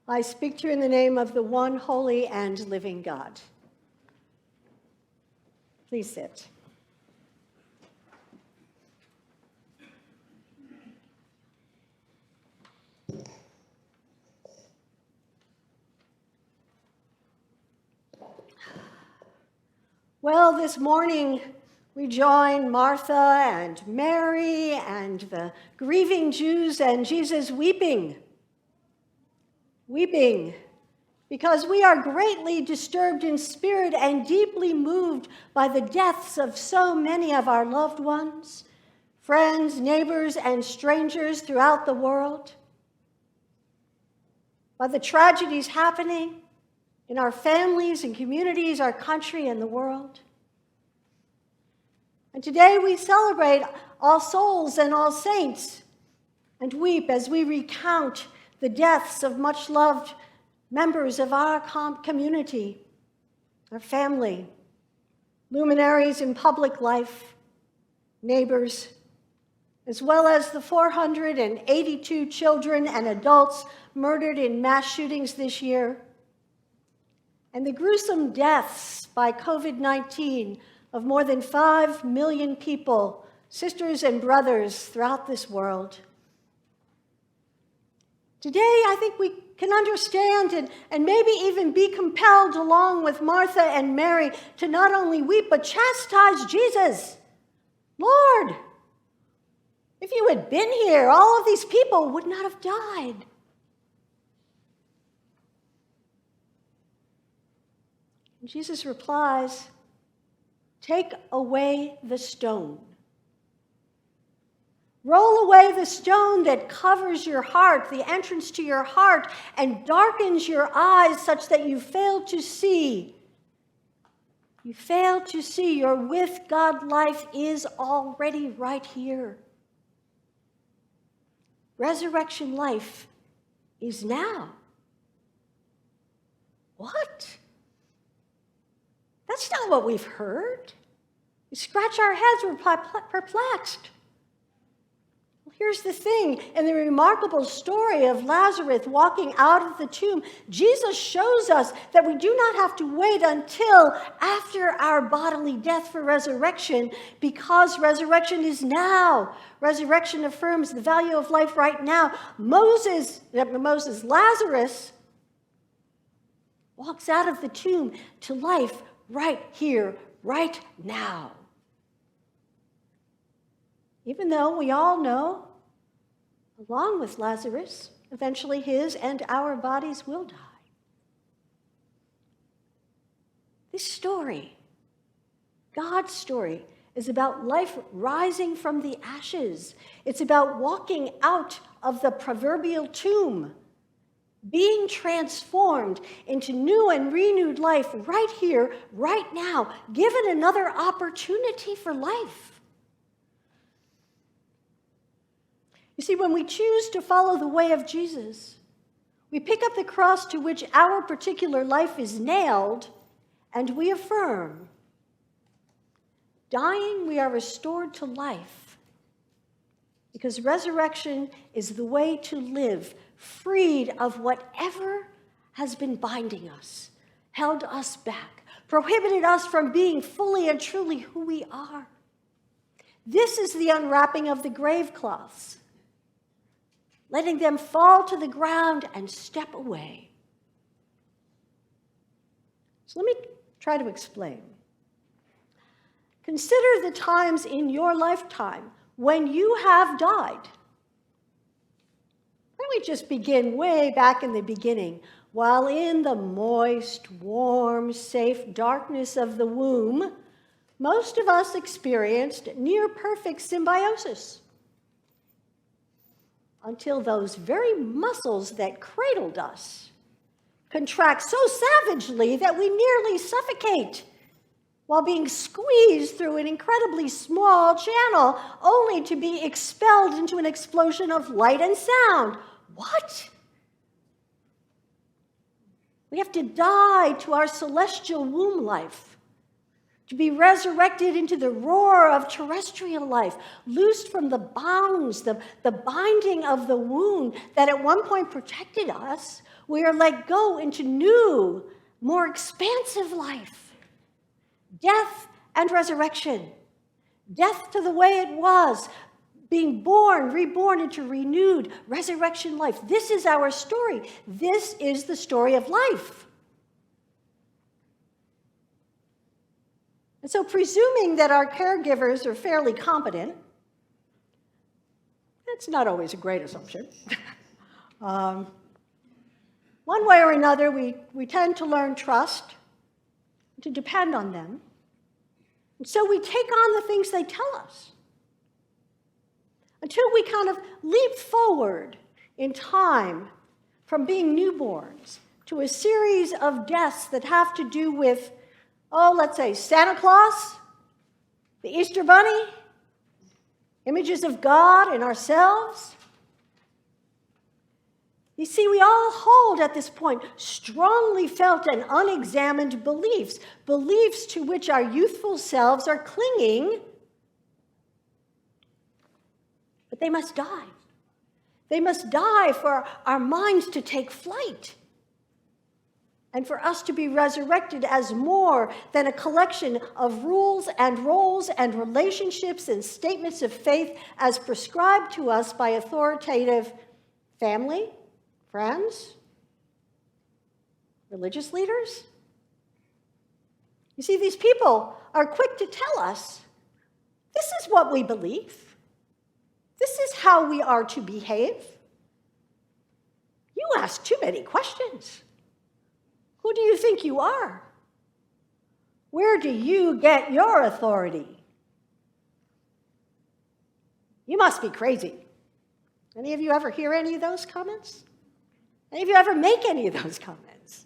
I speak to you in the name of the one holy and living God. Please sit. Well, this morning we join Martha and Mary and the grieving Jews and Jesus weeping because we are greatly disturbed in spirit and deeply moved by the deaths of so many of our loved ones, friends, neighbors, and strangers throughout the world, by the tragedies happening in our families and communities, our country, and the world. And today we celebrate All Souls and All Saints and weep as we recount the deaths of much-loved members of our community, our family, luminaries in public life, neighbors, as well as the 482 children and adults murdered in mass shootings this year, and the gruesome deaths by COVID-19 of more than 5 million people, sisters and brothers throughout this world. Today, I think we can understand and maybe even be compelled, along with Martha and Mary, to not only weep, but chastise Jesus. Lord, if you had been here, all of these people would not have died. And Jesus replies, "Take away the stone. Roll away the stone that covers your heart, the entrance to your heart, and darkens your eyes such that you fail to see. You fail to see your with God life is already right here. Resurrection life is now." What? That's not what we've heard. We scratch our heads, we're perplexed. Well, here's the thing. In the remarkable story of Lazarus walking out of the tomb, Jesus shows us that we do not have to wait until after our bodily death for resurrection, because resurrection is now. Resurrection affirms the value of life right now. Lazarus walks out of the tomb to life right here, right now. Even though we all know, along with Lazarus, eventually his and our bodies will die. This story, God's story, is about life rising from the ashes. It's about walking out of the proverbial tomb, being transformed into new and renewed life right here, right now, given another opportunity for life. You see, when we choose to follow the way of Jesus, we pick up the cross to which our particular life is nailed, and we affirm, dying, we are restored to life, because resurrection is the way to live, freed of whatever has been binding us, held us back, prohibited us from being fully and truly who we are. This is the unwrapping of the grave cloths, letting them fall to the ground and step away. So let me try to explain. Consider the times in your lifetime when you have died. Let me just begin way back in the beginning. While in the moist, warm, safe darkness of the womb, most of us experienced near-perfect symbiosis, until those very muscles that cradled us contract so savagely that we nearly suffocate while being squeezed through an incredibly small channel, only to be expelled into an explosion of light and sound. What? We have to die to our celestial womb life, to be resurrected into the roar of terrestrial life, loosed from the bounds, the binding of the wound that at one point protected us. We are let go into new, more expansive life. Death and resurrection. Death to the way it was, being born, reborn into renewed resurrection life. This is our story. This is the story of life. And so presuming that our caregivers are fairly competent, that's not always a great assumption. One way or another, we tend to learn trust, to depend on them. And so we take on the things they tell us until we kind of leap forward in time from being newborns to a series of deaths that have to do with, let's say Santa Claus, the Easter Bunny, images of God and ourselves. You see, we all hold at this point strongly felt and unexamined beliefs, beliefs to which our youthful selves are clinging, but they must die. They must die for our minds to take flight and for us to be resurrected as more than a collection of rules and roles and relationships and statements of faith as prescribed to us by authoritative family, friends, religious leaders. You see, these people are quick to tell us, this is what we believe. This is how we are to behave. You ask too many questions. Who do you think you are? Where do you get your authority? You must be crazy. Any of you ever hear any of those comments? Any of you ever make any of those comments?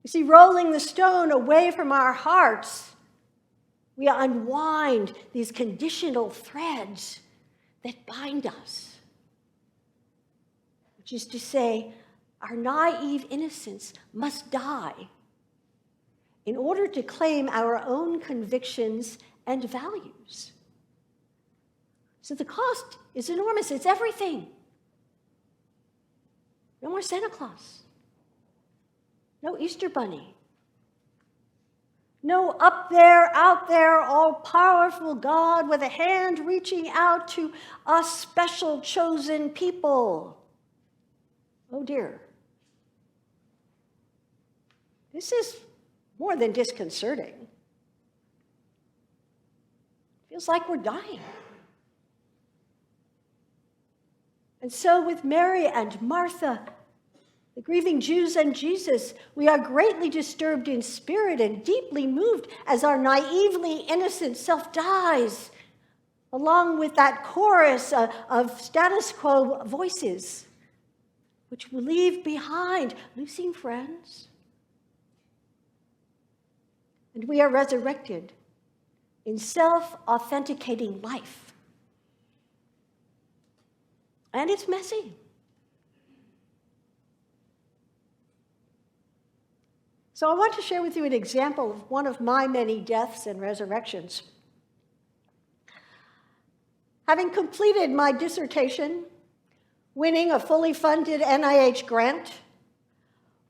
You see, rolling the stone away from our hearts, we unwind these conditional threads that bind us, which is to say, our naive innocence must die in order to claim our own convictions and values. So the cost is enormous. It's everything. No more Santa Claus. No Easter Bunny. No up there, out there, all-powerful God with a hand reaching out to us special chosen people. Oh dear. This is more than disconcerting. Feels like we're dying. And so with Mary and Martha, the grieving Jews and Jesus, we are greatly disturbed in spirit and deeply moved as our naively innocent self dies, along with that chorus of status quo voices, which we leave behind, losing friends. And we are resurrected in self-authenticating life. And it's messy. So I want to share with you an example of one of my many deaths and resurrections. Having completed my dissertation, winning a fully funded NIH grant,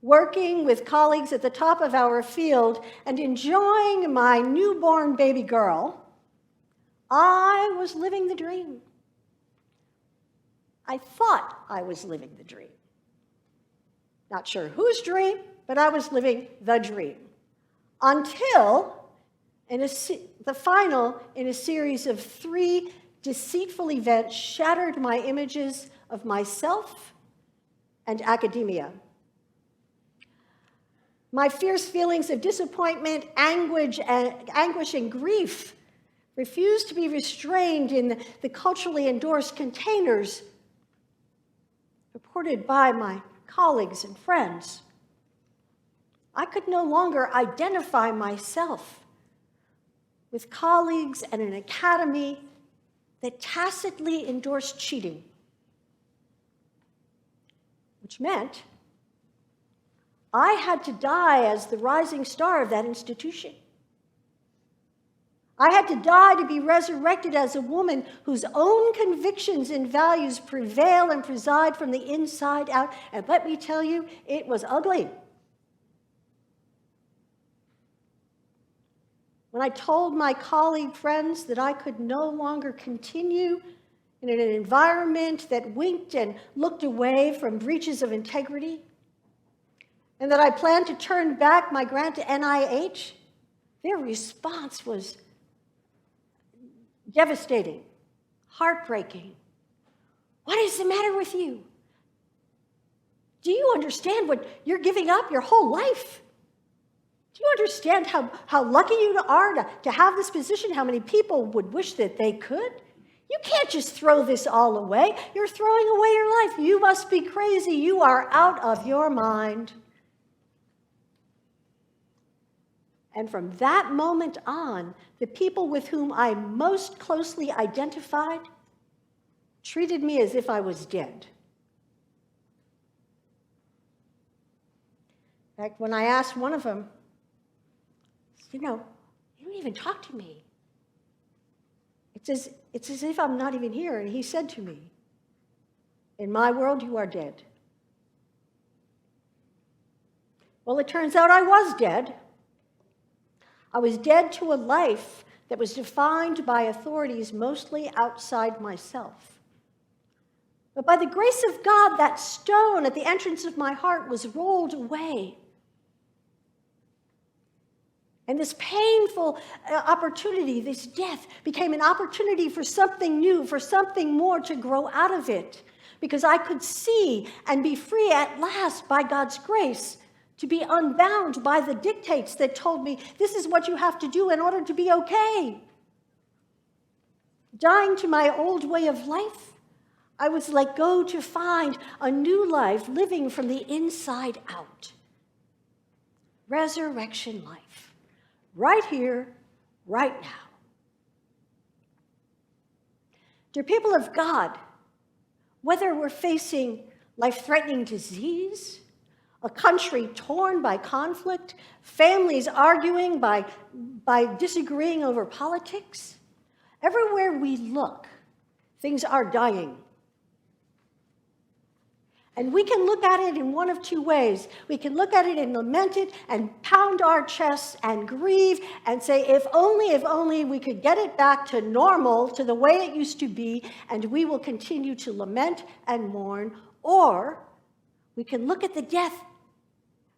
working with colleagues at the top of our field, and enjoying my newborn baby girl, I was living the dream. I thought I was living the dream. Not sure whose dream, but I was living the dream. Until the final in a series of 3 deceitful events shattered my images of myself and academia. My fierce feelings of disappointment, anguish, and grief refused to be restrained in the culturally endorsed containers reported by my colleagues and friends. I could no longer identify myself with colleagues and an academy that tacitly endorsed cheating, which meant I had to die as the rising star of that institution. I had to die to be resurrected as a woman whose own convictions and values prevail and preside from the inside out. And let me tell you, it was ugly. When I told my colleague friends that I could no longer continue in an environment that winked and looked away from breaches of integrity, and that I planned to turn back my grant to NIH, their response was devastating, heartbreaking. What is the matter with you? Do you understand what you're giving up your whole life? Do you understand how lucky you are to have this position? How many people would wish that they could? You can't just throw this all away. You're throwing away your life. You must be crazy. You are out of your mind. And from that moment on, the people with whom I most closely identified treated me as if I was dead. In fact, when I asked one of them, you don't even talk to me. It's as if I'm not even here. And he said to me, in my world, you are dead. Well, it turns out I was dead. I was dead to a life that was defined by authorities mostly outside myself. But by the grace of God, that stone at the entrance of my heart was rolled away. And this painful opportunity, this death, became an opportunity for something new, for something more to grow out of it. Because I could see and be free at last by God's grace, to be unbound by the dictates that told me this is what you have to do in order to be okay. Dying to my old way of life, I was let go to find a new life living from the inside out. Resurrection life. Right here, right now. Dear people of God, whether we're facing life-threatening disease, a country torn by conflict, families arguing by disagreeing over politics, everywhere we look, things are dying. And we can look at it in one of two ways. We can look at it and lament it and pound our chests and grieve and say, if only we could get it back to normal, to the way it used to be, and we will continue to lament and mourn. Or we can look at the death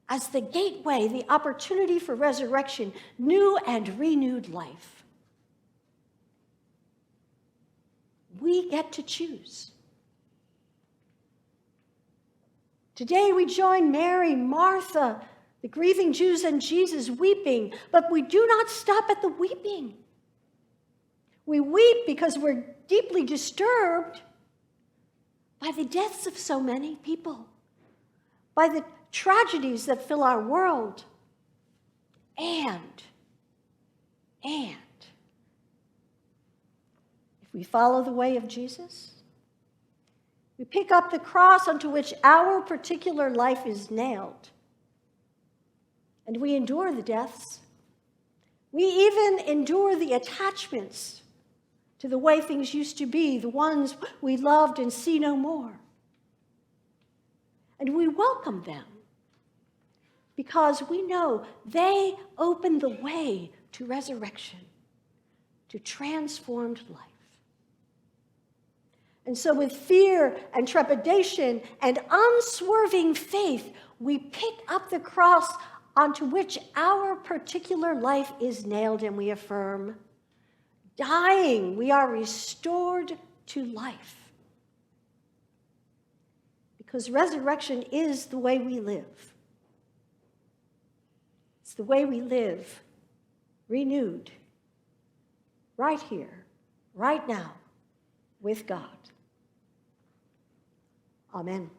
as the gateway, the opportunity for resurrection, new and renewed life. We get to choose. Today we join Mary, Martha, the grieving Jews, and Jesus weeping, but we do not stop at the weeping. We weep because we're deeply disturbed by the deaths of so many people, by the tragedies that fill our world, and if we follow the way of Jesus, we pick up the cross onto which our particular life is nailed, and we endure the deaths. We even endure the attachments to the way things used to be, the ones we loved and see no more. And we welcome them because we know they open the way to resurrection, to transformed life. And so with fear and trepidation and unswerving faith, we pick up the cross onto which our particular life is nailed, and we affirm, dying, we are restored to life. Because resurrection is the way we live. It's the way we live, renewed, right here, right now, with God. Amen.